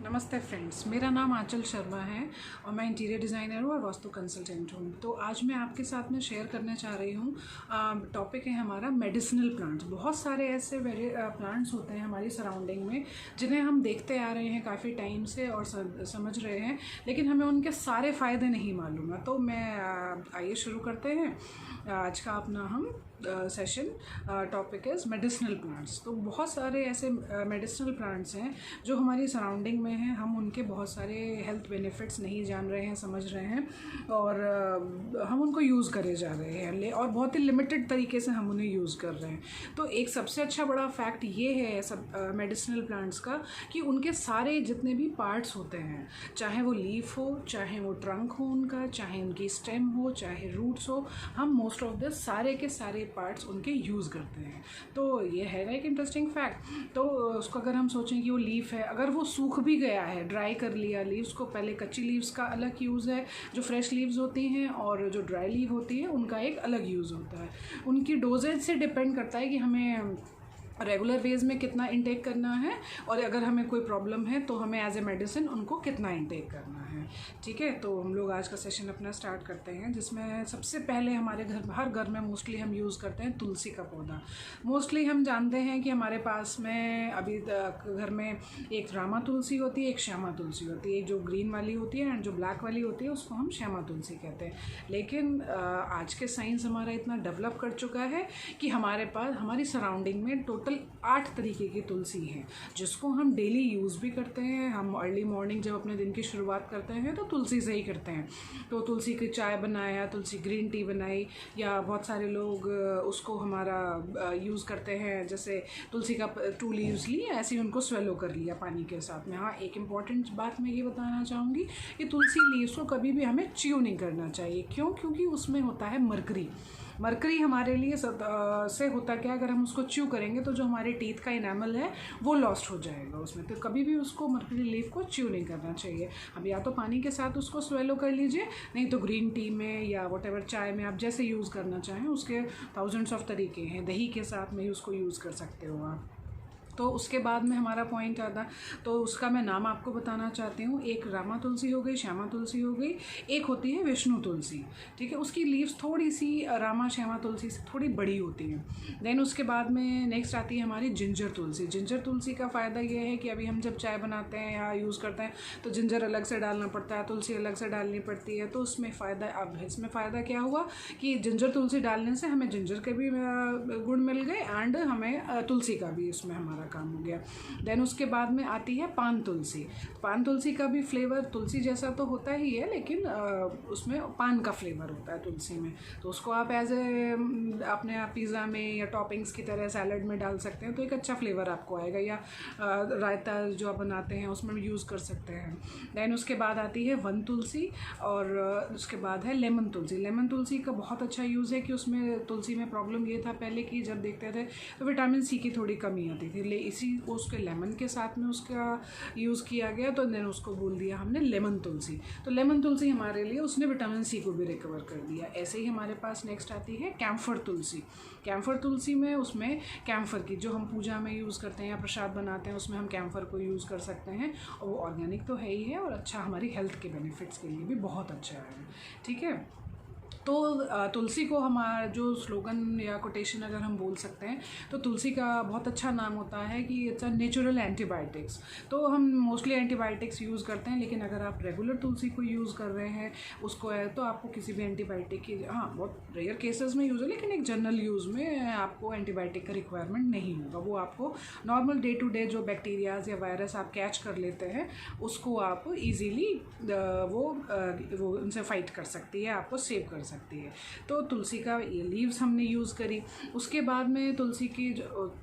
नमस्ते फ्रेंड्स, मेरा नाम आंचल शर्मा है और मैं इंटीरियर डिज़ाइनर हूँ और वास्तु कंसल्टेंट हूँ। तो आज मैं आपके साथ में शेयर करना चाह रही हूँ, टॉपिक है हमारा मेडिसिनल प्लांट्स। बहुत सारे ऐसे प्लांट्स होते हैं हमारी सराउंडिंग में जिन्हें हम देखते आ रहे हैं काफ़ी टाइम से और समझ रहे हैं, लेकिन हमें उनके सारे फ़ायदे नहीं मालूम है। तो मैं आइए शुरू करते हैं आज का अपना हम session. Topic is medicinal plants. तो बहुत सारे ऐसे मेडिसिनल प्लांट्स हैं जो हमारी सराउंडिंग में हैं, हम उनके बहुत सारे हेल्थ बेनिफिट्स नहीं जान रहे हैं, समझ रहे हैं और हम उनको यूज़ करे जा रहे हैं और बहुत ही लिमिटेड तरीके से हम उन्हें यूज़ कर रहे हैं। तो एक सबसे अच्छा बड़ा फैक्ट ये है सब मेडिसिनल प्लांट्स का कि उनके सारे जितने भी पार्ट्स होते हैं, चाहे वो लीफ हो, चाहे वो ट्रंक हो उनका, चाहे उनकी स्टेम हो, चाहे रूट्स हो, हम मोस्ट ऑफ द सारे के सारे पार्ट्स उनके यूज़ करते हैं। तो ये है ना एक इंटरेस्टिंग फैक्ट। तो उसको अगर हम सोचें कि वो लीफ है, अगर वो सूख भी गया है, ड्राई कर लिया लीव्स को, पहले कच्ची लीव्स का अलग यूज़ है जो फ्रेश लीव्स होती हैं, और जो ड्राई लीव होती है उनका एक अलग यूज़ होता है। उनकी डोजेज से डिपेंड करता है कि हमें रेगुलर बेस में कितना इंटेक करना है, और अगर हमें कोई प्रॉब्लम है तो हमें एज ए मेडिसिन उनको कितना इंटेक करना है। ठीक है, तो हम लोग आज का सेशन अपना स्टार्ट करते हैं, जिसमें सबसे पहले हमारे घर, हर घर में मोस्टली हम यूज़ करते हैं तुलसी का पौधा। मोस्टली हम जानते हैं कि हमारे पास में अभी घर में एक रामा तुलसी होती है, एक श्यामा तुलसी होती है। एक जो ग्रीन वाली होती है एंड जो ब्लैक वाली होती है उसको हम श्यामा तुलसी कहते हैं। लेकिन आज के साइंस हमारा इतना डेवलप कर चुका है कि हमारे पास हमारी सराउंडिंग में टोटल 8 तरीके की तुलसी हैं, जिसको हम डेली यूज़ भी करते हैं। हम अर्ली मॉर्निंग जब अपने दिन की शुरुआत करते हैं तो तुलसी से ही करते हैं। तो तुलसी की चाय बनाया, तुलसी ग्रीन टी बनाई, या बहुत सारे लोग उसको हमारा यूज़ करते हैं, जैसे तुलसी का 2 लीव्स ली, ऐसे ही उनको स्वेलो कर लिया पानी के साथ में। हाँ, एक इम्पॉर्टेंट बात मैं ये बताना चाहूँगी कि तुलसी लीव्स को कभी भी हमें च्यू नहीं करना चाहिए। क्यों? क्योंकि उसमें होता है मरकरी। मरकरी हमारे लिए से होता क्या, अगर हम उसको च्यू करेंगे तो जो हमारे टीथ का इनेमल है वो लॉस्ट हो जाएगा उसमें। तो कभी भी उसको मरकरी लीफ को च्यू नहीं करना चाहिए। अब या तो पानी के साथ उसको स्वेलो कर लीजिए, नहीं तो ग्रीन टी में या व्हाटएवर चाय में आप जैसे यूज़ करना चाहें, उसके थाउजेंड्स ऑफ तरीके हैं। दही के साथ में उसको यूज़ कर सकते हो आप। तो उसके बाद में हमारा पॉइंट आता, तो उसका मैं नाम आपको बताना चाहती हूँ। एक रामा तुलसी हो गई, श्यामा तुलसी हो गई, एक होती है विष्णु तुलसी। ठीक है, उसकी लीव्स थोड़ी सी रामा श्यामा तुलसी से थोड़ी बड़ी होती हैं। देन उसके बाद में नेक्स्ट आती है हमारी जिंजर तुलसी। जिंजर तुलसी का फ़ायदा ये है कि अभी हम जब चाय बनाते हैं या यूज़ करते हैं तो जिंजर अलग से डालना पड़ता है, तुलसी अलग से डालनी पड़ती है। तो उसमें फ़ायदा, अब इसमें फ़ायदा क्या हुआ कि जिंजर तुलसी डालने से हमें जिंजर के भी गुण मिल गए एंड हमें तुलसी का भी इसमें हमारा काम हो गया। देन उसके बाद में आती है पान तुलसी। पान तुलसी का भी फ्लेवर तुलसी जैसा तो होता ही है, लेकिन उसमें पान का फ्लेवर होता है तुलसी में। तो उसको आप एज ए अपने पिज़्ज़ा में या टॉपिंग्स की तरह सैलड में डाल सकते हैं, तो एक अच्छा फ्लेवर आपको आएगा, या रायता जो आप बनाते हैं उसमें भी यूज़ कर सकते हैं। देन उसके बाद आती है वन तुलसी, और उसके बाद है लेमन तुलसी। लेमन तुलसी का बहुत अच्छा यूज़ है कि उसमें तुलसी में प्रॉब्लम ये था पहले कि जब देखते थे तो विटामिन सी की थोड़ी कमी आती थी, इसी उसके लेमन के साथ में उसका यूज़ किया गया, तो देन उसको बोल दिया हमने लेमन तुलसी। तो लेमन तुलसी हमारे लिए उसने विटामिन सी को भी रिकवर कर दिया। ऐसे ही हमारे पास नेक्स्ट आती है कैम्फर तुलसी। कैम्फर तुलसी में उसमें कैम्फर की जो हम पूजा में यूज़ करते हैं या प्रसाद बनाते हैं उसमें हम कैम्फर को यूज़ कर सकते हैं, और वो ऑर्गेनिक तो है ही है और अच्छा हमारी हेल्थ के बेनिफिट्स के लिए भी बहुत अच्छा है। ठीक है, तो तुलसी को हमारा जो स्लोगन या कोटेशन अगर हम बोल सकते हैं तो तुलसी का बहुत अच्छा नाम होता है कि इट्स अ नेचुरल एंटीबायोटिक्स। तो हम मोस्टली एंटीबायोटिक्स यूज़ करते हैं, लेकिन अगर आप रेगुलर तुलसी को यूज़ कर रहे हैं उसको है तो आपको किसी भी एंटीबायोटिक की, हाँ बहुत रेयर केसेस में यूज़ है, लेकिन एक जनरल यूज़ में आपको एंटीबायोटिक का रिक्वायरमेंट नहीं होगा। वो आपको नॉर्मल डे टू डे जो बैक्टीरियाज या वायरस आप कैच कर लेते हैं उसको आप ईजीली वो उनसे फाइट कर सकती है, आपको सेव कर सकती है। तो तुलसी का ये लीव्स हमने यूज़ करी। उसके बाद में तुलसी की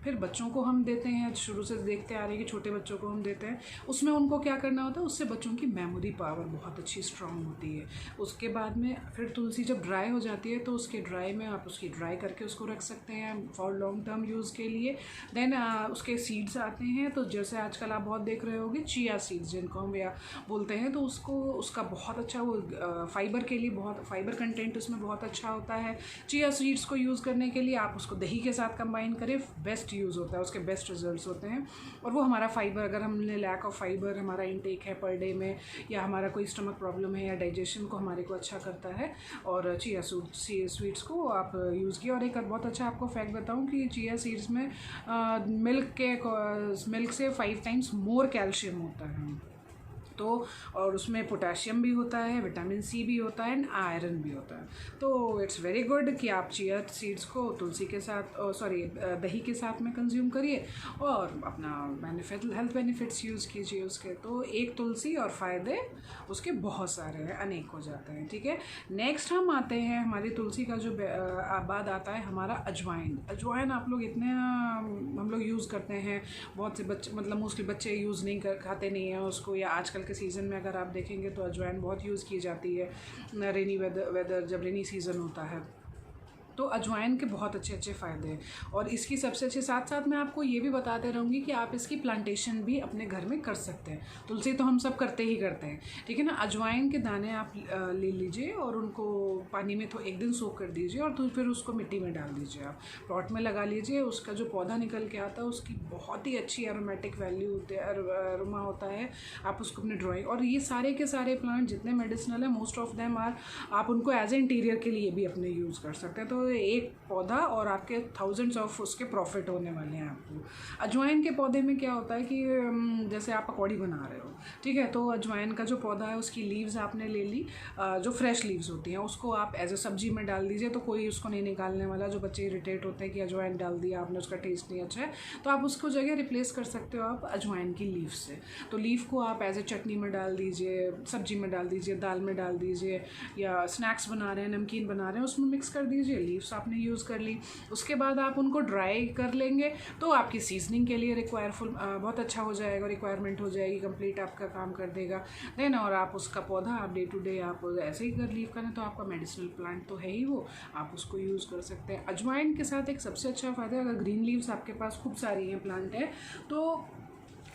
फिर बच्चों को हम देते हैं, शुरू से देखते आ रहे हैं कि छोटे बच्चों को हम देते हैं, उसमें उनको क्या करना होता है, उससे बच्चों की मेमोरी पावर बहुत अच्छी स्ट्रांग होती है। उसके बाद में फिर तुलसी जब ड्राई हो जाती है तो उसके ड्राई में आप उसकी ड्राई करके उसको रख सकते हैं फॉर लॉन्ग टर्म यूज़ के लिए। देन उसके सीड्स आते हैं, तो जैसे आजकल आप बहुत देख रहे होंगे चिया सीड्स जिनको हम या बोलते हैं, तो उसको उसका बहुत अच्छा वो फाइबर के लिए, बहुत फाइबर कंटेंट इसमें बहुत अच्छा होता है। चिया सीड्स को यूज़ करने के लिए आप उसको दही के साथ कंबाइन करें, बेस्ट यूज़ होता है, उसके बेस्ट रिजल्ट्स होते हैं। और वो हमारा फाइबर, अगर हमने लैक ऑफ फाइबर हमारा इनटेक है पर डे में, या हमारा कोई स्टमक प्रॉब्लम है या डाइजेशन को हमारे को अच्छा करता है, और चिया सीड्स को आप यूज़ किया। और एक बहुत अच्छा आपको फैक्ट बताऊं कि चिया सीड्स में मिल्क से 5 टाइम्स मोर कैल्शियम होता है। तो और उसमें पोटेशियम भी होता है, विटामिन सी भी होता है एंड आयरन भी होता है। तो इट्स वेरी गुड कि आप चिया सीड्स को तुलसी के साथ दही के साथ में कंज्यूम करिए और अपना हेल्थ बेनिफिट्स यूज़ कीजिए उसके। तो एक तुलसी और फ़ायदे उसके बहुत सारे हैं, अनेक हो जाते हैं। ठीक है, नेक्स्ट हम आते हैं, हमारी तुलसी का जो बाद आता है हमारा अजवाइन। अजवाइन आप लोग इतने हम लोग यूज़ करते हैं, बहुत से बच्चे मतलब मोस्टली बच्चे यूज़ नहीं खाते नहीं हैं उसको, या आजकल के सीज़न में अगर आप देखेंगे तो अजवाइन बहुत यूज़ की जाती है रेनी वेदर जब रेनी सीज़न होता है। तो अजवाइन के बहुत अच्छे अच्छे फ़ायदे हैं, और इसकी सबसे अच्छे साथ साथ मैं आपको ये भी बताते रहूँगी कि आप इसकी प्लांटेशन भी अपने घर में कर सकते हैं। तुलसी तो हम सब करते ही करते हैं, ठीक है ना। अजवाइन के दाने आप ले लीजिए और उनको पानी में तो एक दिन सोख कर दीजिए, और तो फिर उसको मिट्टी में डाल दीजिए, आप पॉट में लगा लीजिए। उसका जो पौधा निकल के आता है उसकी बहुत ही अच्छी एरोमेटिक वैल्यू होती है, अरोमा होता है। आप उसको अपने ड्राइंग, और ये सारे के सारे प्लांट जितने मेडिसिनल है मोस्ट ऑफ देम आर, आप उनको एज ए इंटीरियर के लिए भी अपने यूज़ कर सकते हैं। तो एक पौधा और आपके थाउजेंड्स ऑफ उसके प्रॉफिट होने वाले हैं आपको। अजवाइन के पौधे में क्या होता है कि जैसे आप पकौड़ी बना रहे हो, ठीक है, तो अजवाइन का जो पौधा है उसकी लीव्स आपने ले ली, जो फ्रेश लीव्स होती हैं उसको आप एज ए सब्जी में डाल दीजिए, तो कोई उसको नहीं निकालने वाला। जो बच्चे इरिटेट होते हैं कि अजवाइन डाल दिया आपने, उसका टेस्ट नहीं अच्छा है, तो आप उसको जगह रिप्लेस कर सकते हो आप अजवाइन की लीव से। तो लीव को आप एज ए चटनी में डाल दीजिए, सब्जी में डाल दीजिए, दाल में डाल दीजिए, या स्नैक्स बना रहे हैं, नमकीन बना रहे हैं, उसमें मिक्स कर दीजिए। लीव्स आपने यूज़ कर ली, उसके बाद आप उनको ड्राई कर लेंगे तो आपकी सीजनिंग के लिए बहुत अच्छा हो जाएगा, रिक्वायरमेंट हो जाएगी, कंप्लीट आपका काम कर देगा देन। और आप उसका पौधा आप डे टू डे आप ऐसे ही कर लीव करें तो आपका मेडिसिनल प्लांट तो है ही वो, आप उसको यूज़ कर सकते हैं। अजवाइन के साथ एक सबसे अच्छा फ़ायदा है, अगर ग्रीन लीव्स आपके पास खूब सारी हैं प्लांट है तो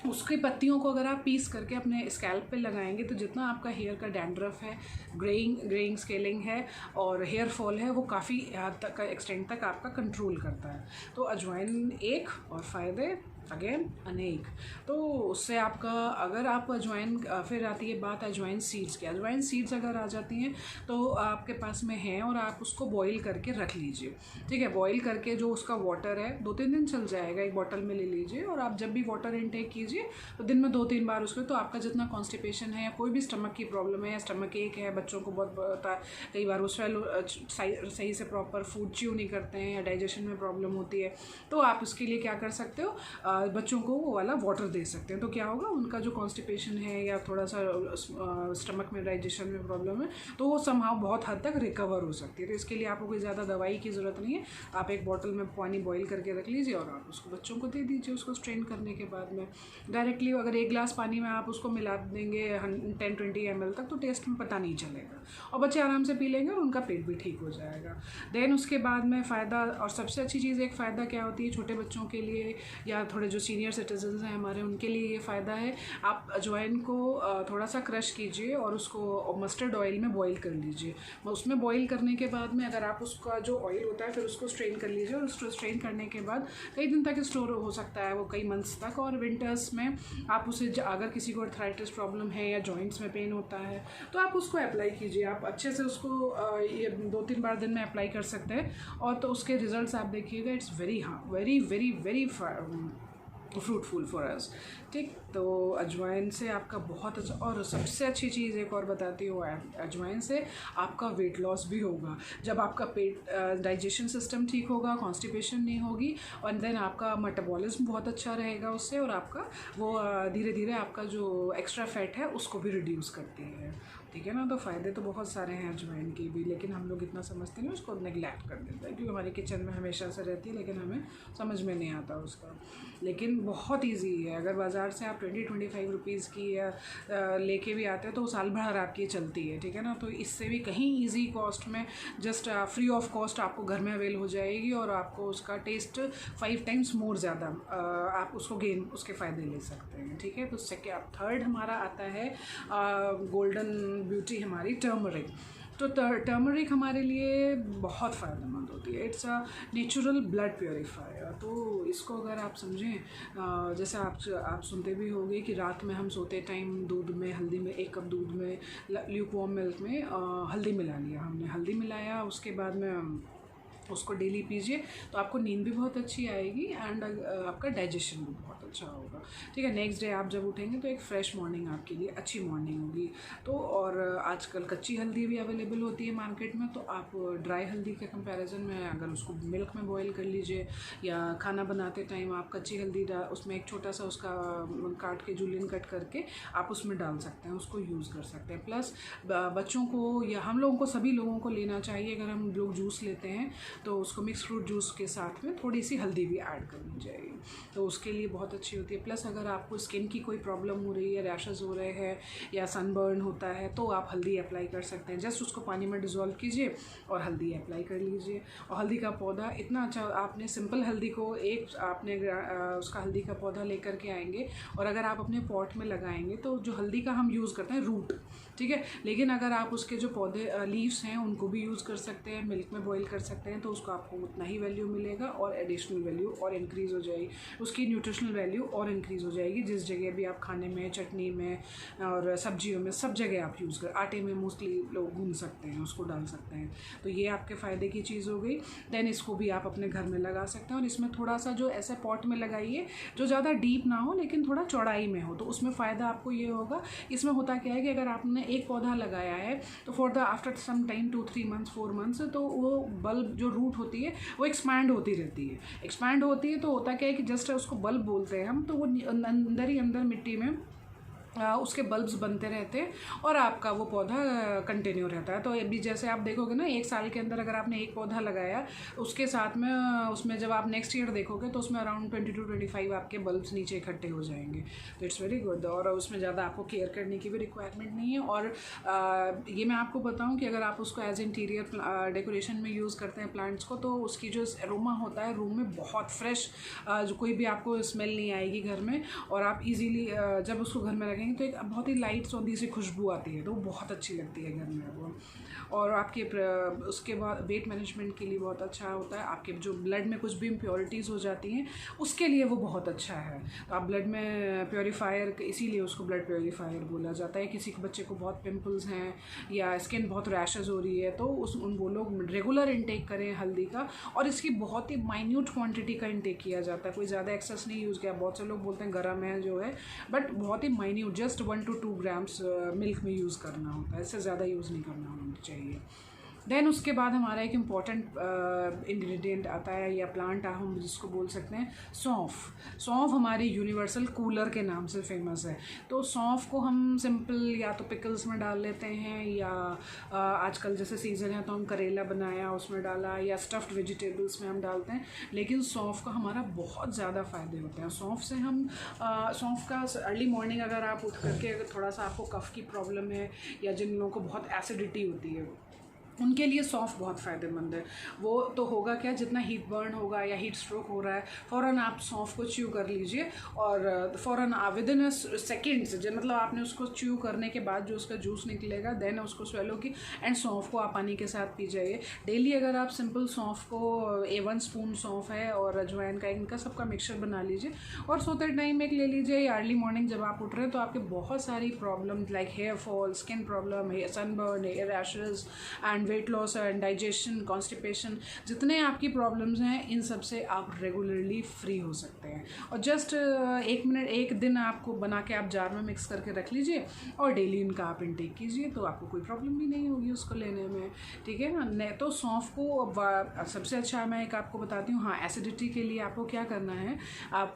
उसकी पत्तियों को अगर आप पीस करके अपने स्कैल्प पे लगाएंगे तो जितना आपका हेयर का डैंड्रफ है, ग्रेइंग स्केलिंग है और हेयर फॉल है, वो काफ़ी हद तक एक्सटेंड तक आपका कंट्रोल करता है। तो अजवाइन एक, और फ़ायदे अगेन अनेक। तो उससे आपका, अगर आप अजवाइन, फिर आती है बात अजवाइन सीड्स की। अजवाइन सीड्स अगर आ जाती हैं तो आपके पास में हैं और आप उसको बॉईल करके रख लीजिए, ठीक है। बॉईल करके जो उसका वाटर है 2-3 दिन चल जाएगा, एक बॉटल में ले लीजिए, और आप जब भी वाटर इनटेक कीजिए तो दिन में 2-3 बार उसको, तो आपका जितना कॉन्स्टिपेशन है या कोई भी स्टमक की प्रॉब्लम है या स्टमक एक है, बच्चों को बहुत होता है कई बार, वो सही से प्रॉपर फूड च्यू नहीं करते हैं या डाइजेशन में प्रॉब्लम होती है, तो आप उसके लिए क्या कर सकते हो, बच्चों को वो वाला वाटर दे सकते हैं। तो क्या होगा, उनका जो कॉन्स्टिपेशन है या थोड़ा सा स्टमक में डाइजेशन में प्रॉब्लम है तो वो समहाउ बहुत हद तक रिकवर हो सकती है। तो इसके लिए आपको कोई ज़्यादा दवाई की ज़रूरत नहीं है, आप एक बॉटल में पानी बॉईल करके रख लीजिए और आप उसको बच्चों को दे दीजिए। उसको स्ट्रेन करने के बाद में डायरेक्टली अगर 1 गिलास पानी में आप उसको मिला देंगे 10-20 ml तक, तो टेस्ट में पता नहीं चलेगा और बच्चे आराम से पी लेंगे और उनका पेट भी ठीक हो जाएगा। देन उसके बाद में फ़ायदा, और सबसे अच्छी चीज़ एक फ़ायदा क्या होती है छोटे बच्चों के लिए या थोड़े जो सीनियर सिटीजन्स हैं हमारे, उनके लिए ये फ़ायदा है, आप अजवाइन को थोड़ा सा क्रश कीजिए और उसको मस्टर्ड ऑयल में बॉईल कर लीजिए। उसमें बॉईल करने के बाद में अगर आप उसका जो ऑयल होता है फिर उसको स्ट्रेन कर लीजिए, और उसको स्ट्रेन करने के बाद कई दिन तक स्टोर हो सकता है वो, कई मंथ्स तक। और विंटर्स में आप उसे, अगर किसी को आर्थराइटिस प्रॉब्लम है या जॉइंट्स में पेन होता है तो आप उसको अप्लाई कीजिए, आप अच्छे से उसको ये 2-3 बार दिन में अप्लाई कर सकते हैं, और तो उसके रिजल्ट्स आप देखिएगा, it's very fruitful for us, ठीक। तो अजवाइन से आपका बहुत अच्छा, और सबसे अच्छी चीज़ एक और बताती हूँ, अजवाइन से आपका वेट लॉस भी होगा। जब आपका पेट डाइजेशन सिस्टम ठीक होगा, कॉन्स्टिपेशन नहीं होगी, और देन आपका मेटाबॉलिज्म बहुत अच्छा रहेगा उससे, और आपका वो धीरे धीरे आपका जो एक्स्ट्रा फैट है उसको भी रिड्यूस करती है, ठीक है ना। तो फ़ायदे तो बहुत सारे हैं अजवाइन के भी, लेकिन हम लोग इतना समझते नहीं, उसको नेगलेक्ट कर देते हैं क्योंकि हमारे किचन में हमेशा से रहती है, लेकिन हमें समझ में नहीं आता उसका। लेकिन बहुत इजी है, अगर बाज़ार से आप 20-25 रुपीज़ की या लेके भी आते हैं तो साल भर आपकी चलती है, ठीक है ना। तो इससे भी कहीं ईजी कॉस्ट में, जस्ट फ्री ऑफ कॉस्ट आपको घर में अवेल हो जाएगी, और आपको उसका टेस्ट 5 टाइम्स मोर ज़्यादा आप उसको उसके फ़ायदे ले सकते हैं, ठीक है। तो थर्ड हमारा आता है गोल्डन ब्यूटी, हमारी टर्मरिक। तो टर्मरिक हमारे लिए बहुत फ़ायदेमंद होती है। It's a natural blood purifier. तो इसको अगर आप समझें, जैसे आप सुनते भी होंगे कि रात में हम सोते टाइम दूध में हल्दी में 1 कप दूध में ल्यूकवार्म मिल्क में हल्दी मिला लिया, हमने हल्दी मिलाया, उसके बाद में उसको डेली पीजिए तो आपको नींद भी बहुत अच्छी आएगी एंड आपका डाइजेशन भी बहुत अच्छा होगा। ठीक है, नेक्स्ट डे आप जब उठेंगे तो एक फ़्रेश मॉर्निंग आपके लिए अच्छी मॉर्निंग होगी। तो और आजकल कच्ची हल्दी भी अवेलेबल होती है मार्केट में, तो आप ड्राई हल्दी के कंपैरिजन में अगर उसको मिल्क में बॉईल कर लीजिए या खाना बनाते टाइम आप कच्ची हल्दी उसमें एक छोटा सा उसका काट के जूलियन कट करके आप उसमें डाल सकते हैं, उसको यूज़ कर सकते हैं। प्लस बच्चों को या हम लोगों को सभी लोगों को लेना चाहिए। अगर हम लोग जूस लेते हैं तो उसको मिक्स फ्रूट जूस के साथ में थोड़ी सी हल्दी भी ऐड करनी चाहिए, तो उसके लिए बहुत अच्छी होती है। प्लस अगर आपको स्किन की कोई प्रॉब्लम हो रही है, रैशेज़ हो रहे हैं या सनबर्न होता है, तो आप हल्दी अप्लाई कर सकते हैं। जस्ट उसको पानी में डिज़ोल्व कीजिए और हल्दी अप्लाई कर लीजिए। और हल्दी का पौधा इतना अच्छा, आपने सिंपल हल्दी को आपने उसका हल्दी का पौधा लेकर के आएंगे और अगर आप अपने पॉट में लगाएंगे तो जो हल्दी का हम यूज़ करते हैं रूट, ठीक है, लेकिन अगर आप उसके जो पौधे लीव्स हैं उनको भी यूज़ कर सकते हैं, मिल्क में बॉईल कर सकते हैं, तो उसको आपको उतना ही वैल्यू मिलेगा और एडिशनल वैल्यू और इंक्रीज़ हो जाएगी, उसकी न्यूट्रिशनल वैल्यू और इंक्रीज़ हो जाएगी। जिस जगह भी आप खाने में, चटनी में और सब्जियों में सब जगह आप यूज़ कर, आटे में मोस्टली लोग भून सकते हैं, उसको डाल सकते हैं, तो ये आपके फ़ायदे की चीज़ हो गई। देन इसको भी आप अपने घर में लगा सकते हैं और इसमें थोड़ा सा जो ऐसे पॉट में लगाइए जो ज़्यादा डीप ना हो लेकिन थोड़ा चौड़ाई में हो, तो उसमें फ़ायदा आपको ये होगा। इसमें होता क्या है कि अगर आपने एक पौधा लगाया है तो for the after some time 2-3 months 4 months तो वो बल्ब जो रूट होती है वो एक्सपैंड होती रहती है। एक्सपैंड होती है तो होता क्या है कि जस्ट उसको बल्ब बोलते हैं हम, तो वो अंदर ही अंदर मिट्टी में उसके बल्ब्स बनते रहते हैं और आपका वो पौधा कंटिन्यू रहता है। तो अभी जैसे आप देखोगे ना, 1 साल के अंदर अगर आपने एक पौधा लगाया उसके साथ में उसमें जब आप नेक्स्ट ईयर देखोगे तो उसमें अराउंड 22-25 आपके बल्ब्स नीचे इकट्ठे हो जाएंगे, तो इट्स वेरी गुड। और उसमें ज़्यादा आपको केयर करने की भी रिक्वायरमेंट नहीं है। और ये मैं आपको बताऊँ कि अगर आप उसको एज इंटीरियर डेकोरेशन में यूज़ करते हैं प्लांट्स को, तो उसकी जो एरोमा होता है रूम में बहुत फ्रेश, जो कोई भी आपको स्मेल नहीं आएगी घर में, और आप इजीली जब उसको घर में रखेंगे तो एक बहुत ही लाइट सौंधी सी खुशबू आती है, तो वो बहुत अच्छी लगती है घर में वो। और आपके उसके बाद वेट मैनेजमेंट के लिए बहुत अच्छा होता है। आपके जो ब्लड में कुछ भी इम्प्योरिटीज़ हो जाती हैं उसके लिए वो बहुत अच्छा है। तो आप ब्लड में प्योरीफायर, इसीलिए उसको ब्लड प्योरीफायर बोला जाता है। किसी के बच्चे को बहुत पिंपल्स हैं या स्किन बहुत रैशेज़ हो रही है तो वो लोग रेगुलर इंटेक करें हल्दी का, और इसकी बहुत ही माइन्यूट क्वांटिटी का इंटेक किया जाता है, कोई ज़्यादा एक्सेस नहीं यूज़ किया। बहुत से लोग बोलते हैं गरम है जो है, बट बहुत ही minute, just 1 to 2 grams milk में यूज़ करना होता है, इससे ज़्यादा यूज़ नहीं करना होना चाहिए। देन उसके बाद हमारा एक इम्पॉर्टेंट इंग्रेडिएंट आता है या प्लांट हम जिसको बोल सकते हैं सौंफ। सौंफ हमारी यूनिवर्सल कूलर के नाम से फेमस है। तो सौंफ को हम सिंपल या तो पिकल्स में डाल लेते हैं या आजकल जैसे सीज़न है तो हम करेला बनाया उसमें डाला, या स्टफ्ड वेजिटेबल्स में हम डालते हैं। लेकिन सौंफ का हमारा बहुत ज़्यादा फ़ायदे होते हैं। सौंफ से हम सौंफ का अर्ली मॉर्निंग अगर आप उठ करके अगर थोड़ा सा आपको कफ़ की प्रॉब्लम है या जिन लोगों को बहुत एसिडिटी होती है उनके लिए सौंफ बहुत फ़ायदेमंद है। वो तो होगा क्या, जितना हीट बर्न होगा या हीट स्ट्रोक हो रहा है फ़ौरन आप सौंफ को च्यू कर लीजिए और फ़ौरन विद इन सेकेंड्स, मतलब आपने उसको च्यू करने के बाद जो उसका जूस निकलेगा देन उसको स्वेलो की एंड सौंफ को आप पानी के साथ पी जाइए डेली। अगर आप सिंपल सौंफ को 1 स्पून सौंफ है और अजवाइन का, इनका सबका मिक्सचर बना लीजिए और सोते टाइम एक ले लीजिए, या अर्ली मॉर्निंग जब आप उठ रहे हैं तो आपके बहुत सारी problem like hair fall, skin problem, sunburn, hair rashes and weight loss and digestion, constipation, जितने आपकी प्रॉब्लम्स हैं इन सब से आप रेगुलरली फ्री हो सकते हैं। और जस्ट 1 मिनट, 1 दिन आपको बना के आप जार में मिक्स करके रख लीजिए और डेली इनका आप इंटेक कीजिए, तो आपको कोई प्रॉब्लम भी नहीं होगी उसको लेने में, ठीक है ना। तो सौंफ को सबसे अच्छा मैं एक आपको बताती हूँ। हाँ, एसिडिटी के लिए आपको क्या करना है, आप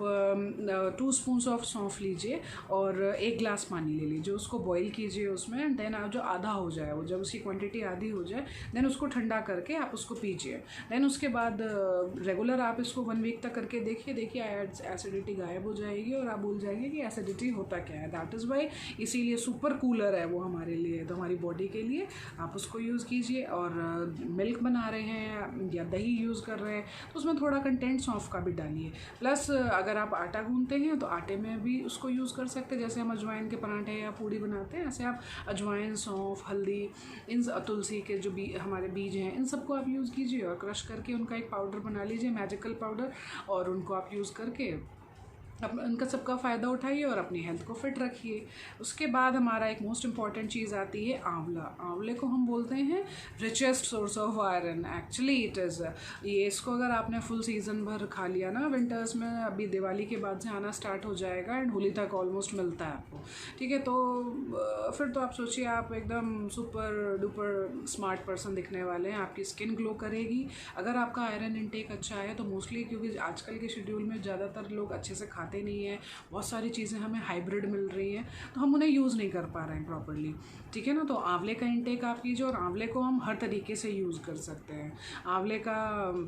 2 स्पून्स ऑफ सौंफ लीजिए और 1 ग्लास पानी ले लीजिए, उसको बॉईल कीजिए उसमें, देन आप जो आधा हो जाए, वो जब उसकी क्वांटिटी आधी हो जाए है, देन उसको ठंडा करके आप उसको पीजिए। देन उसके बाद रेगुलर आप इसको 1 वीक तक करके देखिए एसिडिटी गायब हो जाएगी और आप भूल जाएंगे कि एसिडिटी होता क्या है। दैट इज़ वाई इसीलिए सुपर कूलर है वो हमारे लिए, तो हमारी बॉडी के लिए आप उसको यूज़ कीजिए। और मिल्क बना रहे हैं या दही यूज़ कर रहे हैं तो उसमें थोड़ा कंटेंट सौंफ का भी डालिए। प्लस अगर आप आटा गूंथते हैं तो आटे में भी उसको यूज़ कर सकते हैं, जैसे हम अजवाइन के पराठे या पूड़ी बनाते हैं ऐसे आप अजवाइन, सौंफ, हल्दी, इन तुलसी के जो हमारे बीज हैं इन सबको आप यूज़ कीजिए और क्रश करके उनका एक पाउडर बना लीजिए, मैजिकल पाउडर, और उनको आप यूज़ करके उनका सबका फ़ायदा उठाइए और अपनी हेल्थ को फिट रखिए। उसके बाद हमारा एक मोस्ट इम्पॉर्टेंट चीज़ आती है आंवला। आंवले को हम बोलते हैं richest source of iron, actually it is. ये इसको अगर आपने फुल सीज़न भर खा लिया ना विंटर्स में, अभी दिवाली के बाद से आना स्टार्ट हो जाएगा एंड होली तक ऑलमोस्ट मिलता है आपको, ठीक है। तो फिर तो आप सोचिए आप एकदम सुपर डुपर स्मार्ट पर्सन दिखने वाले हैं, आपकी स्किन ग्लो करेगी। अगर आपका आयरन इनटेक अच्छा है तो मोस्टली, क्योंकि आजकल के शेड्यूल में ज़्यादातर लोग अच्छे से खाते नहीं है, बहुत सारी चीज़ें हमें हाइब्रिड मिल रही हैं तो हम उन्हें यूज़ नहीं कर पा रहे हैं प्रॉपर्ली, ठीक है ना। तो आंवले का इंटेक आप कीजिए और आंवले को हम हर तरीके से यूज़ कर सकते हैं। आंवले का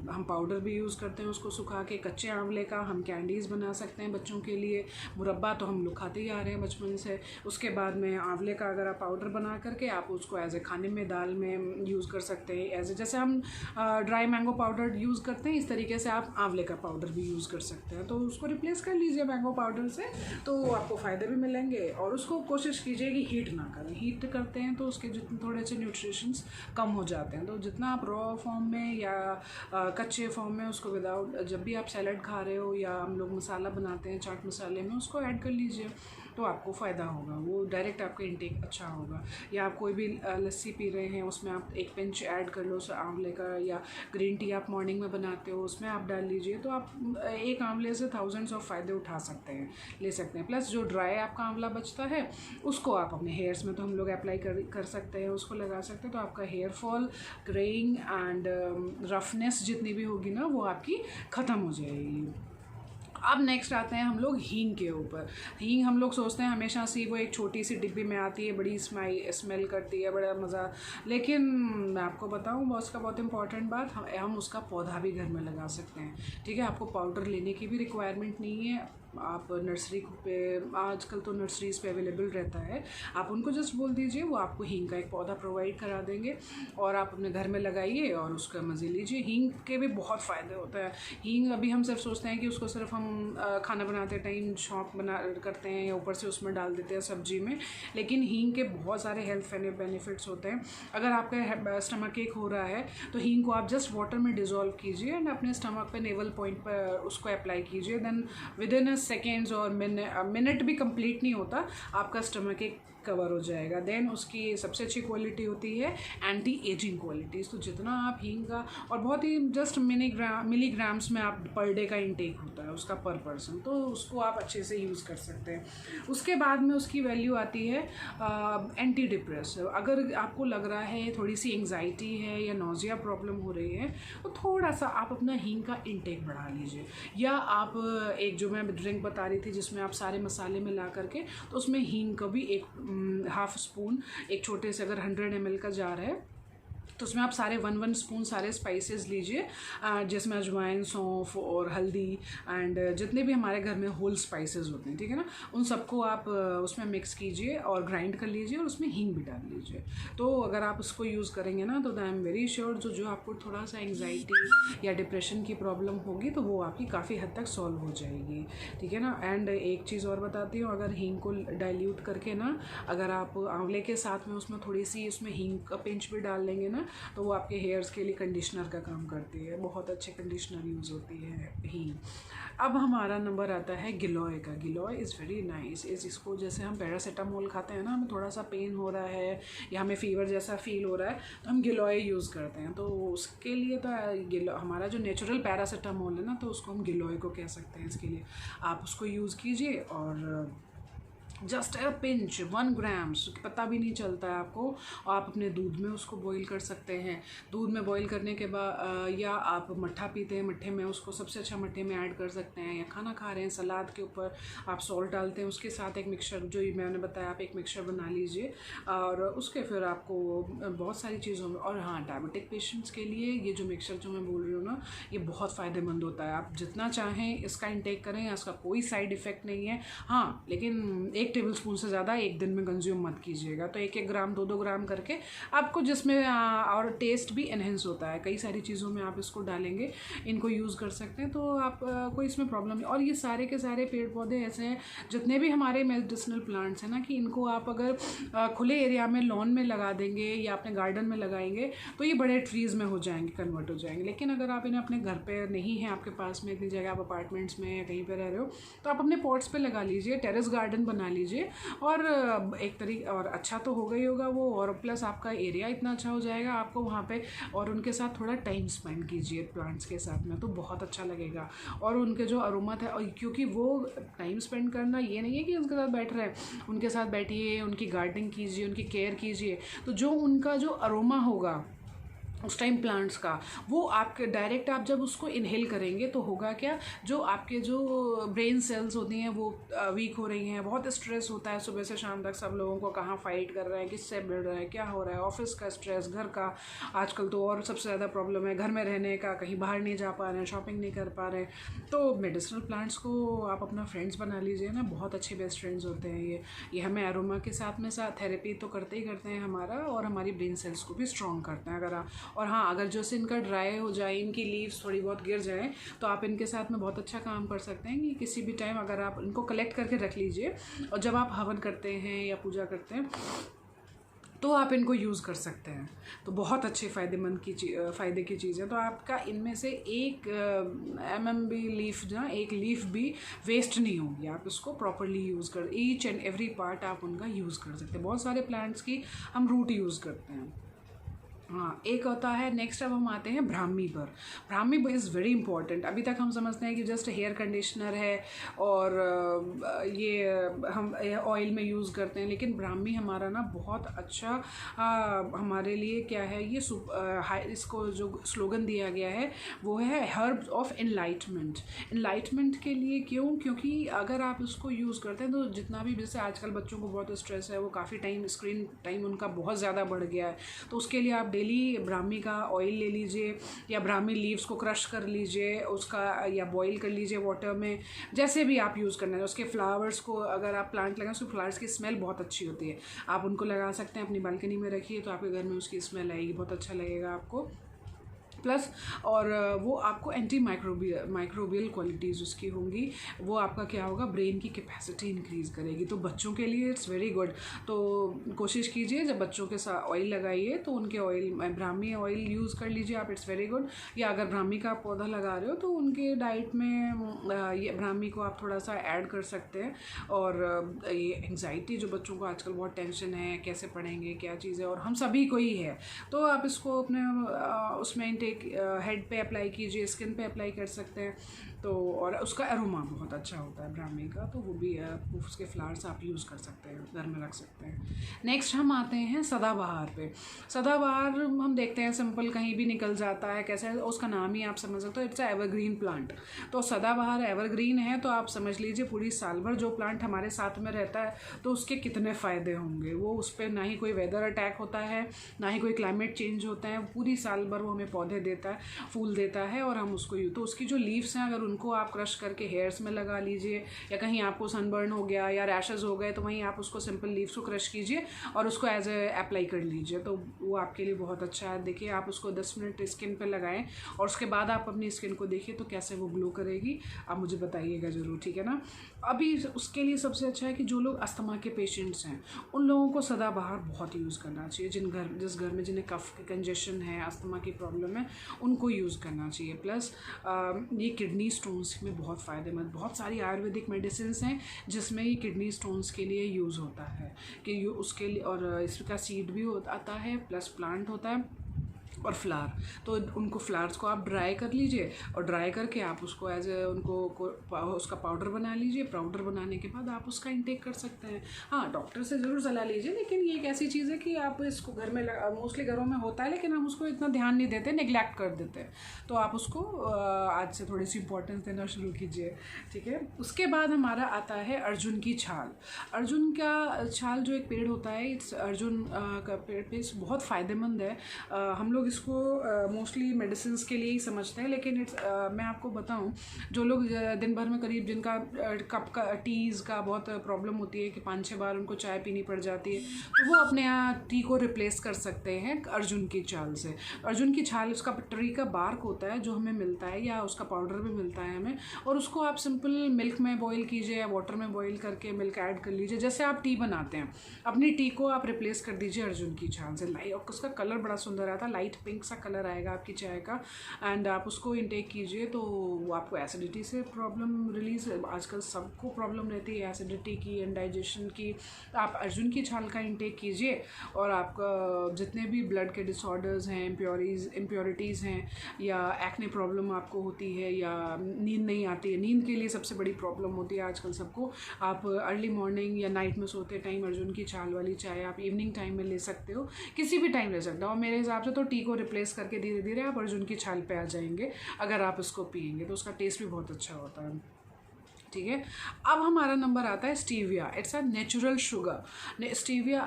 हम पाउडर भी यूज़ करते हैं, उसको सुखा के। कच्चे आंवले का हम कैंडीज़ बना सकते हैं बच्चों के लिए। मुरब्बा तो हम लोग खाते ही आ रहे हैं बचपन से। उसके बाद में आंवले का अगर आप पाउडर बना करके आप उसको एज ए खाने में, दाल में यूज़ कर सकते हैं। एज ए जैसे हम ड्राई मैंगो पाउडर यूज़ करते हैं इस तरीके से आप आंवले का पाउडर भी यूज़ कर सकते हैं। तो उसको रिप्लेस कर लीजिए मैंगो पाउडर से, तो आपको फ़ायदे भी मिलेंगे। और उसको कोशिश कीजिए कि हीट ना करें। हीट करते हैं तो उसके जितने थोड़े से न्यूट्रिशंस कम हो जाते हैं। तो जितना आप रॉ फॉर्म में या कच्चे फॉर्म में उसको विदाउट, जब भी आप सैलड खा रहे हो या हम लोग मसाला बनाते हैं चाट मसाले में, उसको ऐड कर लीजिए तो आपको फ़ायदा होगा। वो डायरेक्ट आपका इंटेक अच्छा होगा। या आप कोई भी लस्सी पी रहे हैं उसमें आप 1 पिंच ऐड कर लो आंवले का, या ग्रीन टी आप मॉर्निंग में बनाते हो उसमें आप डाल लीजिए, तो आप एक आंवले से थाउजेंड्स ऑफ फ़ायदे उठा सकते हैं, ले सकते हैं। प्लस जो ड्राई आपका आंवला बचता है उसको आप अपने हेयर्स में तो हम लोग अप्लाई कर सकते हैं, उसको लगा सकते हैं। तो आपका hair fall, greying and roughness जितनी भी होगी ना वो आपकी ख़त्म हो जाएगी। अब नेक्स्ट आते हैं हम लोग हींग के ऊपर। हींग हम लोग सोचते हैं हमेशा से वो एक छोटी सी डिब्बी में आती है, बड़ी स्मेल करती है, बड़ा मज़ा। लेकिन मैं आपको बताऊं उसका बहुत इंपॉर्टेंट बात, हम उसका पौधा भी घर में लगा सकते हैं, ठीक है। आपको पाउडर लेने की भी रिक्वायरमेंट नहीं है। आप नर्सरी पे, आजकल तो नर्सरीज़ पे अवेलेबल रहता है, आप उनको जस्ट बोल दीजिए वो आपको हींग का एक पौधा प्रोवाइड करा देंगे और आप अपने घर में लगाइए और उसका मज़े लीजिए। हींग के भी बहुत फ़ायदे होते हैं। हींग अभी हम सिर्फ सोचते हैं कि उसको सिर्फ हम खाना बनाते टाइम शौक बना करते हैं या ऊपर से उसमें डाल देते हैं सब्जी में, लेकिन हींग के बहुत सारे हेल्थ बेनिफिट्स होते हैं। अगर आपका स्टमक एक हो रहा है तो हींग को आप जस्ट वाटर में डिज़ोल्व कीजिए एंड अपने स्टमक पे नेवल पॉइंट पर उसको अप्लाई कीजिए। देन विद इन सेकेंड्स और मिनट भी कंप्लीट नहीं होता, आपका स्टमक एक कवर हो जाएगा। देन उसकी सबसे अच्छी क्वालिटी होती है एंटी एजिंग क्वालिटीज़। तो जितना आप हींग का, और बहुत ही जस्ट मिलीग्राम्स में आप पर डे का इंटेक होता है उसका पर पर्सन, तो उसको आप अच्छे से यूज़ कर सकते हैं। उसके बाद में उसकी वैल्यू आती है एंटी डिप्रेसिव। अगर आपको लग रहा है थोड़ी सी एंग्जाइटी है या नोज़िया प्रॉब्लम हो रही है तो थोड़ा सा आप अपना हींग का इंटेक बढ़ा लीजिए। या आप एक जो मैं ड्रिंक बता रही थी जिसमें आप सारे मसाले मिला करके, तो उसमें हींग का भी एक हाफ स्पून, एक छोटे से अगर 100 ml का जार है तो उसमें आप सारे 1 स्पून सारे स्पाइसेस लीजिए, जिसमें अजवाइन, सौंफ और हल्दी एंड जितने भी हमारे घर में होल स्पाइसेस होते हैं, ठीक है ना, उन सबको आप उसमें मिक्स कीजिए और ग्राइंड कर लीजिए और उसमें हींग भी डाल लीजिए। तो अगर आप उसको यूज़ करेंगे ना तो आई एम वेरी श्योर जो आपको थोड़ा सा एंग्जाइटी या डिप्रेशन की प्रॉब्लम होगी तो वो आपकी काफ़ी हद तक सॉल्व हो जाएगी, ठीक है ना। एंड एक चीज़ और बताती हूँ, अगर हींग को डाइल्यूट करके ना, अगर आप आंवले के साथ में उसमें थोड़ी सी उसमें हींग का पिंच भी डाल लेंगे ना तो वो आपके हेयर्स के लिए कंडीशनर का काम करती है। बहुत अच्छे कंडीशनर यूज़ होती है हींग। अब हमारा नंबर आता है गिलोय का। गिलोय इज़ वेरी नाइस। इसको जैसे हम पैरासीटामोल खाते हैं ना, हमें थोड़ा सा पेन हो रहा है या हमें फ़ीवर जैसा फील हो रहा है तो हम गिलोय यूज़ करते हैं। तो उसके लिए तो हमारा जो नेचुरल पैरासीटामोल है ना, तो उसको हम गिलोय को कह सकते हैं। इसके लिए आप उसको यूज़ कीजिए और जस्ट अ पिंच 1 ग्राम्स, पता भी नहीं चलता है आपको। आप अपने दूध में उसको बॉईल कर सकते हैं। दूध में बॉईल करने के बाद या आप मट्ठा पीते हैं, मट्ठे में उसको सबसे अच्छा मट्ठे में ऐड कर सकते हैं, या खाना खा रहे हैं सलाद के ऊपर आप सॉल्ट डालते हैं, उसके साथ एक मिक्सचर जो मैंने बताया आप एक मिक्सचर बना लीजिए और उसके फिर आपको बहुत सारी चीज़ों में। और हाँ, डायबिटिक पेशेंट्स के लिए ये जो मिक्सचर जो मैं बोल रही हूँ ना, ये बहुत फ़ायदेमंद होता है। आप जितना चाहें इसका इंटेक करें, इसका कोई साइड इफ़ेक्ट नहीं है। हाँ, लेकिन 1 टेबलस्पून से ज़्यादा एक दिन में कंज्यूम मत कीजिएगा। तो 1-1 ग्राम 2-2 ग्राम करके आपको, जिसमें और टेस्ट भी एनहेंस होता है, कई सारी चीज़ों में आप इसको डालेंगे, इनको यूज़ कर सकते हैं, तो आप कोई इसमें प्रॉब्लम नहीं। और ये सारे के सारे पेड़ पौधे ऐसे हैं, जितने भी हमारे मेडिसिनल प्लांट्स हैं ना, कि इनको आप अगर खुले एरिया में लॉन में लगा देंगे या अपने गार्डन में लगाएंगे तो ये बड़े ट्रीज़ में हो जाएंगे, कन्वर्ट हो जाएंगे। लेकिन अगर आप इन्हें अपने घर पे नहीं है, आपके पास में इतनी जगह, आप अपार्टमेंट्स में या कहीं पे रह रहे हो, तो आप अपने पॉट्स पे लगा लीजिए, टेरेस गार्डन बना लीजिए। और एक तरीके और अच्छा तो होगा ही होगा वो, और प्लस आपका एरिया इतना अच्छा हो जाएगा आपको वहाँ पे, और उनके साथ थोड़ा टाइम स्पेंड कीजिए प्लांट्स के साथ में, तो बहुत अच्छा लगेगा। और उनके जो अरोमा है, और क्योंकि वो टाइम स्पेंड करना ये नहीं है कि उनके साथ बैठ रहे हैं, उनके साथ बैठिए, उनकी गार्डनिंग कीजिए, उनकी केयर कीजिए, तो जो उनका जो अरोमा होगा उस टाइम प्लांट्स का, वो आपके डायरेक्ट आप जब उसको इनहेल करेंगे तो होगा क्या, जो आपके जो ब्रेन सेल्स होती हैं वो वीक हो रही हैं, बहुत स्ट्रेस होता है सुबह से शाम तक सब लोगों को, कहाँ फाइट कर रहे हैं, किससे मिल रहे हैं, क्या हो रहा है, ऑफिस का स्ट्रेस, घर का आजकल तो और सबसे ज़्यादा प्रॉब्लम है घर में रहने का, कहीं बाहर नहीं जा पा रहे हैं, शॉपिंग नहीं कर पा रहे हैं। तो मेडिसिनल प्लांट्स को आप अपना फ्रेंड्स बना लीजिए ना, बहुत अच्छे बेस्ट फ्रेंड्स होते हैं ये हमें एरोमा के साथ में थेरेपी तो करते ही करते हैं हमारा, और हमारी ब्रेन सेल्स को भी स्ट्रॉन्ग करते हैं। अगर आप, और हाँ, अगर जैसे इनका ड्राई हो जाए, इनकी लीव्स थोड़ी बहुत गिर जाए, तो आप इनके साथ में बहुत अच्छा काम कर सकते हैं कि किसी भी टाइम अगर आप इनको कलेक्ट करके रख लीजिए, और जब आप हवन करते हैं या पूजा करते हैं तो आप इनको यूज़ कर सकते हैं। तो बहुत अच्छे फ़ायदेमंद फ़ायदे की चीज़ है। तो आपका इनमें से एक भी लीफ ना, एक लीफ भी वेस्ट नहीं होगी, आप इसको प्रॉपरली यूज़ कर, ईच एंड एवरी पार्ट आप उनका यूज़ कर सकते हैं। बहुत सारे प्लांट्स की हम रूट यूज़ करते हैं। हाँ, एक होता है, नेक्स्ट अब हम आते हैं ब्राह्मी पर। Brahmi is very important. अभी तक हम समझते हैं कि जस्ट हेयर कंडीशनर है और ये हम ऑयल में यूज़ करते हैं, लेकिन ब्राह्मी हमारा ना बहुत अच्छा हमारे लिए क्या है, ये इसको जो स्लोगन दिया गया है वो है हर्ब्स ऑफ एनलाइटमेंट। एनलाइटमेंट के लिए क्यों? क्योंकि अगर आप इसको यूज़ करते हैं तो जितना भी, जैसे आजकल बच्चों को बहुत स्ट्रेस है, वो काफ़ी टाइम स्क्रीन टाइम उनका बहुत ज़्यादा बढ़ गया है, तो उसके लिए आप डेली ब्राह्मी का ऑयल ले लीजिए, या ब्राह्मी लीव्स को क्रश कर लीजिए उसका, या बॉईल कर लीजिए वाटर में, जैसे भी आप यूज़ करना है। उसके फ्लावर्स को अगर आप प्लांट लगाएं, उसके फ्लावर्स की स्मेल बहुत अच्छी होती है, आप उनको लगा सकते हैं, अपनी बालकनी में रखिए, तो आपके घर में उसकी स्मेल आएगी, बहुत अच्छा लगेगा आपको। प्लस और वो आपको एंटी माइक्रोबियल क्वालिटीज़ उसकी होंगी, वो आपका क्या होगा, ब्रेन की कैपेसिटी इंक्रीज़ करेगी। तो बच्चों के लिए इट्स वेरी गुड। तो कोशिश कीजिए जब बच्चों के साथ ऑयल लगाइए तो उनके ऑयल, ब्राह्मी ऑयल यूज़ कर लीजिए आप, इट्स वेरी गुड। या अगर ब्राह्मी का पौधा लगा रहे हो तो उनके डाइट में ये ब्राह्मी को आप थोड़ा सा ऐड कर सकते हैं। और ये एंग्जाइटी जो बच्चों को आजकल बहुत टेंशन है, कैसे पढ़ेंगे, क्या चीज़ है, और हम सभी को ही है, तो आप इसको अपने उसमें हेड पे अप्लाई कीजिए, स्किन पे अप्लाई कर सकते हैं। तो और उसका अरोमा बहुत अच्छा होता है ब्राह्मी का, तो वो भी उसके फ्लावर्स आप यूज़ कर सकते हैं, घर में रख सकते हैं। नेक्स्ट हम आते हैं सदाबहार पे। सदाबहार हम देखते हैं सिंपल कहीं भी निकल जाता है, कैसे है उसका नाम ही आप समझ सकते हो, इट्स अ एवरग्रीन प्लांट। तो सदाबहार एवरग्रीन है, तो आप समझ लीजिए पूरी साल भर जो प्लांट हमारे साथ में रहता है तो उसके कितने फ़ायदे होंगे। वो उस पर ना ही कोई वेदर अटैक होता है, ना ही कोई क्लाइमेट चेंज होता है, पूरी साल भर वो हमें पौधे देता है, फूल देता है, और हम उसको तो उसकी जो लीव्स हैं अगर उनको आप क्रश करके हेयर्स में लगा लीजिए, या कहीं आपको सनबर्न हो गया या रैशेज़ हो गए तो वहीं आप उसको सिंपल लीव्स को क्रश कीजिए और उसको एज ए अप्लाई कर लीजिए, तो वो आपके लिए बहुत अच्छा है। देखिए आप उसको 10 मिनट स्किन पे लगाएं और उसके बाद आप अपनी स्किन को देखिए तो कैसे वो ग्लो करेगी, आप मुझे बताइएगा ज़रूर, ठीक है ना। अभी उसके लिए सबसे अच्छा है कि जो लोग अस्थमा के पेशेंट्स हैं उन लोगों को सदाबहार बहुत यूज़ करना चाहिए। जिस घर में जिन्हें कफ की कंजेशन है, अस्थमा की प्रॉब्लम है, उनको यूज़ करना चाहिए। प्लस ये किडनी स्टोन्स में बहुत फ़ायदेमंद, बहुत सारी आयुर्वेदिक मेडिसिन हैं जिसमें ये किडनी स्टोन्स के लिए यूज़ होता है कि उसके लिए, और इसका सीड भी आता है प्लस प्लांट होता है, और फ्लावर, तो उनको फ्लावर्स को आप ड्राई कर लीजिए और ड्राई करके आप उसको एज ए उसका पाउडर बना लीजिए। पाउडर बनाने के बाद आप उसका इंटेक कर सकते हैं। हाँ, डॉक्टर से ज़रूर सलाह लीजिए, लेकिन ये एक ऐसी चीज़ है कि आप इसको घर में मोस्टली घरों में होता है, लेकिन हम उसको इतना ध्यान नहीं देते, नेग्लेक्ट कर देते हैं। तो आप उसको आज से थोड़ी सी इंपॉर्टेंस देना शुरू कीजिए, ठीक है। उसके बाद हमारा आता है अर्जुन की छाल। अर्जुन का छाल जो एक पेड़ होता है, इट्स अर्जुन का पेड़ पे बहुत फ़ायदेमंद है। हम लोग इसको मोस्टली मेडिसिन के लिए ही समझते हैं, लेकिन मैं आपको बताऊं, जो लोग दिन भर में करीब जिनका कप का टीज़ का बहुत प्रॉब्लम होती है कि 5-6 बार उनको चाय पीनी पड़ जाती है, तो वो अपने यहाँ टी को रिप्लेस कर सकते हैं अर्जुन की छाल से। अर्जुन की छाल, उसका ट्री का बार्क होता है जो हमें मिलता है, या उसका पाउडर भी मिलता है हमें, और उसको आप सिंपल मिल्क में बॉईल कीजिए या वाटर में बॉईल करके मिल्क ऐड कर लीजिए। जैसे आप टी बनाते हैं, अपनी टी को आप रिप्लेस कर दीजिए अर्जुन की छाल से। और उसका कलर बड़ा सुंदर आता है, लाइट पिंक सा कलर आएगा आपकी चाय का, एंड आप उसको इंटेक कीजिए तो वो आपको एसिडिटी से प्रॉब्लम रिलीज, आजकल सबको प्रॉब्लम रहती है एसिडिटी की, इंडाइजेशन की। आप अर्जुन की छाल का इंटेक कीजिए और आपका जितने भी ब्लड के डिसऑर्डर्स हैं, इम्प्योरिटीज़ हैं, या एक्ने प्रॉब्लम आपको होती है, या नींद नहीं आती है, नींद के लिए सबसे बड़ी प्रॉब्लम होती है आजकल सबको, आप अर्ली मॉर्निंग या नाइट में सोते टाइम अर्जुन की छाल वाली चाय आप इवनिंग टाइम में ले सकते हो, किसी भी टाइम ले सकते हो। और मेरे हिसाब से तो टी को रिप्लेस करके धीरे धीरे आप अर्जुन की छाल पे आ जाएंगे। अगर आप इसको पिएंगे तो उसका टेस्ट भी बहुत अच्छा होता है, ठीक है। अब हमारा नंबर आता है stevia. It's a natural sugar. Stevia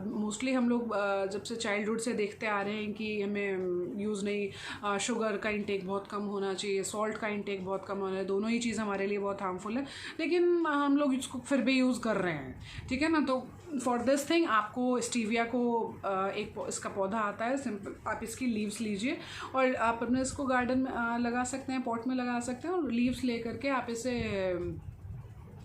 mostly हम लोग जब से चाइल्डहुड से देखते आ रहे हैं कि हमें यूज़ नहीं, शुगर का इंटेक बहुत कम होना चाहिए, सॉल्ट का इंटेक बहुत कम होना है, दोनों ही चीज़ हमारे लिए बहुत हार्मफुल है, लेकिन हम लोग इसको फिर भी यूज़ कर रहे हैं, ठीक है ना। तो फॉर दिस थिंग आपको स्टीविया को एक इसका पौधा आता है, सिंपल आप इसकी लीव्स लीजिए और आप अपने इसको गार्डन में लगा सकते हैं, पॉट में लगा सकते हैं, और लीव्स ले करके आप इसे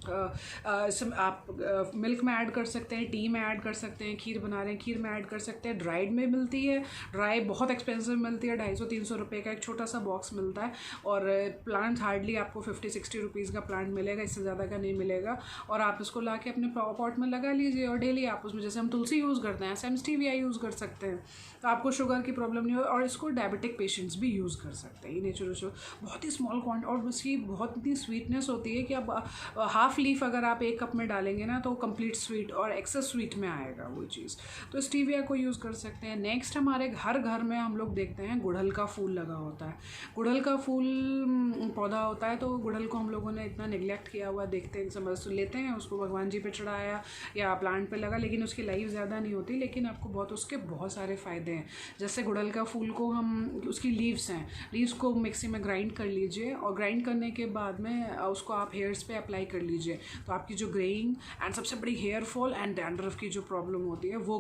आप मिल्क में ऐड कर सकते हैं, टी में ऐड कर सकते हैं, खीर बना रहे हैं खीर में ऐड कर सकते हैं। ड्राइड में मिलती है, ड्राई बहुत एक्सपेंसिव मिलती है, 250-300 रुपये का एक छोटा सा बॉक्स मिलता है, और प्लांट हार्डली आपको 50-60 रुपीज़ का प्लांट मिलेगा, इससे ज़्यादा का नहीं मिलेगा। और आप इसको ला के अपने पॉट में लगा लीजिए और डेली आप उसमें, जैसे हम तुलसी यूज़ करते हैं, ऐसे हम स्टीविया यूज़ कर सकते हैं, तो आपको शुगर की प्रॉब्लम नहीं हो। और इसको डायबिटिक पेशेंट्स भी यूज़ कर सकते हैं। ये नेचुरल शुगर बहुत ही स्मॉल क्वांटिटी, और उसकी बहुत इतनी स्वीटनेस होती है कि अब हाफ लीफ अगर आप एक कप में डालेंगे ना तो कंप्लीट स्वीट और एक्सेस स्वीट में आएगा वो चीज़, तो स्टीविया को यूज़ कर सकते हैं। नेक्स्ट हमारे हर घर में हम लोग देखते हैं गुड़हल का फूल लगा होता है। गुड़हल का फूल पौधा होता है, तो गुड़हल को हम लोगों ने इतना निगलेक्ट किया हुआ, देखते समझ लेते हैं, उसको भगवान जी पे चढ़ाया या प्लांट पे लगा, लेकिन उसकी लाइफ ज़्यादा नहीं होती, लेकिन आपको उसके बहुत सारे फ़ायदे हैं। जैसे गुड़हल का फूल को हम, उसकी लीव्स हैं, लीव्स को मिक्सी में ग्राइंड कर लीजिए, और ग्राइंड करने के बाद में उसको आप हेयर्स पे अप्लाई कर लीजिए, तो आपकी जो ग्रेइंग एंड सबसे बड़ी हेयर फॉल एंड डैंड्रफ की जो प्रॉब्लम होती है वो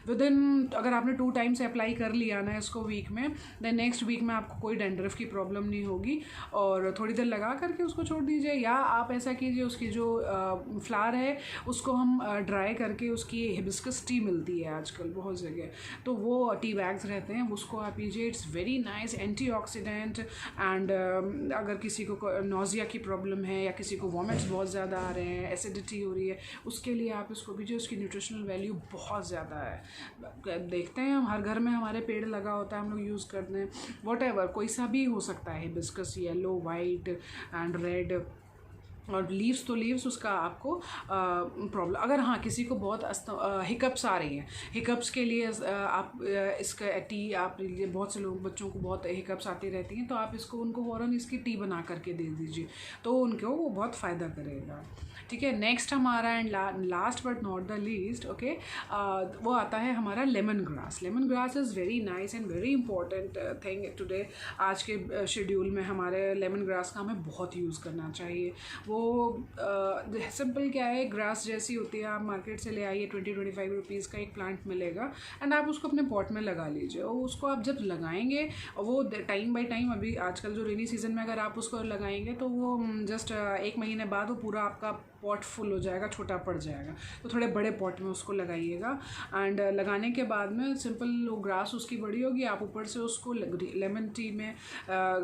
विद इन, अगर आपने 2 टाइम से अप्लाई कर लिया ना इसको वीक में, देन नेक्स्ट वीक में आपको कोई डैंड्रफ की प्रॉब्लम नहीं होगी। और थोड़ी देर लगा करके उसको छोड़ दीजिए, या आप ऐसा कीजिए, उसकी जो फ्लावर है उसको हम ड्राई करके, उसकी हिबिस्कस टी मिलती है आजकल बहुत जगह, तो वो टी बैग्स रहते हैं, उसको आप पीजिए। It's very nice antioxidant. And अगर किसी को नोजिया की प्रॉब्लम है, या किसी को वॉमिट्स बहुत ज़्यादा आ रहे हैं, एसिडिटी हो रही है, उसके लिए आप इसको पीजिए। उसकी न्यूट्रिशनल वैल्यू बहुत ज़्यादा है। देखते हैं हम हर घर में हमारे पेड़ लगा होता है, हम लोग यूज़ करते हैं, वॉटेवर कोई सा भी हो सकता है, hibiscus, yellow, white and red, और लीव्स तो लीव्स उसका आपको प्रॉब्लम, अगर हाँ किसी को बहुत हिकअप्स आ रही हैं, हिकअप्स के लिए आप इसका टी आप लीजिए। बहुत से लोग, बच्चों को बहुत हिकअप्स आती रहती हैं, तो आप इसको उनको फ़ौरन इसकी टी बना करके दे दीजिए, तो उनको वो बहुत फ़ायदा करेगा, ठीक है। नेक्स्ट हमारा and last but not the least, okay, वो आता है हमारा lemon grass. Lemon grass is very nice and very important thing today. आज के शेड्यूल में हमारे लेमन ग्रास का हमें बहुत यूज़ करना चाहिए। वो सिंपल क्या है, ग्रास जैसी होती है, आप मार्केट से ले आइए, 20-25 रुपीज़ का एक प्लांट मिलेगा, एंड आप उसको अपने पॉट में लगा लीजिए। और उसको आप जब लगाएंगे, वो टाइम बाय टाइम, अभी आजकल जो रेनी सीजन में अगर आप उसको लगाएंगे तो वो जस्ट 1 महीने बाद वो पूरा आपका पॉट फुल हो जाएगा, छोटा पड़ जाएगा। तो थोड़े बड़े पॉट में उसको लगाइएगा। एंड लगाने के बाद में सिंपल ग्रास उसकी बड़ी होगी, आप ऊपर से उसको लेमन टी में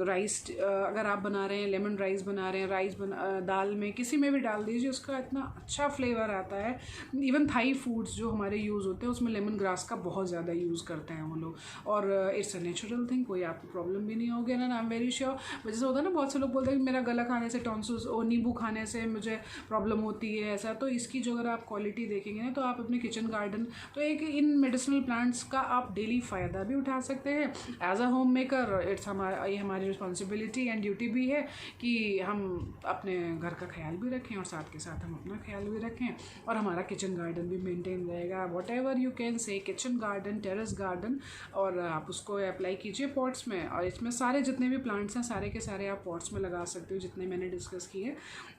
राइस अगर आप बना रहे हैं, लेमन राइस बना रहे हैं, दाल में किसी में भी डाल दीजिए, उसका इतना अच्छा फ्लेवर आता है। इवन थाई फूड्स जो हमारे यूज़ होते हैं उसमें लेमन ग्रास का बहुत ज़्यादा यूज़ करते हैं वो लोग, और इट्स अ नेचुरल थिंग, कोई आपको प्रॉब्लम भी नहीं होगी। And I am very sure, जैसे होता है ना बहुत से लोग बोलते हैं कि मेरा गला खाने से टॉन्सिल्स और नींबू खाने से मुझे प्रॉब्लम होती है ऐसा, तो इसकी जो अगर आप क्वालिटी देखेंगे ना तो आप अपने किचन गार्डन, तो एक इन मेडिसिनल प्लांट्स का आप डेली फ़ायदा भी उठा सकते हैं as a homemaker. It's ये हमारी रिस्पॉन्सिबिलिटी एंड ड्यूटी भी है कि हम अपने घर का ख्याल भी रखें और साथ के साथ हम अपना ख्याल भी रखें, और हमारा किचन गार्डन भी मेंटेन रहेगा। What ever you can say, kitchen garden, terrace garden, और आप उसको अप्लाई कीजिए पॉट्स में। और इसमें सारे जितने भी प्लांट्स हैं सारे के सारे आप पॉट्स में लगा सकते हो, जितने मैंने डिस्कस किए,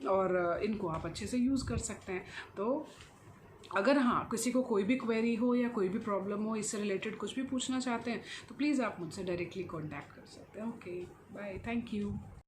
और इनको आप अच्छे से यूज़ कर सकते हैं। तो अगर हाँ किसी को कोई भी क्वेरी हो या कोई भी प्रॉब्लम हो, इससे रिलेटेड कुछ भी पूछना चाहते हैं, तो प्लीज़ आप मुझसे डायरेक्टली कॉन्टैक्ट कर सकते हैं। Okay, bye, thank you.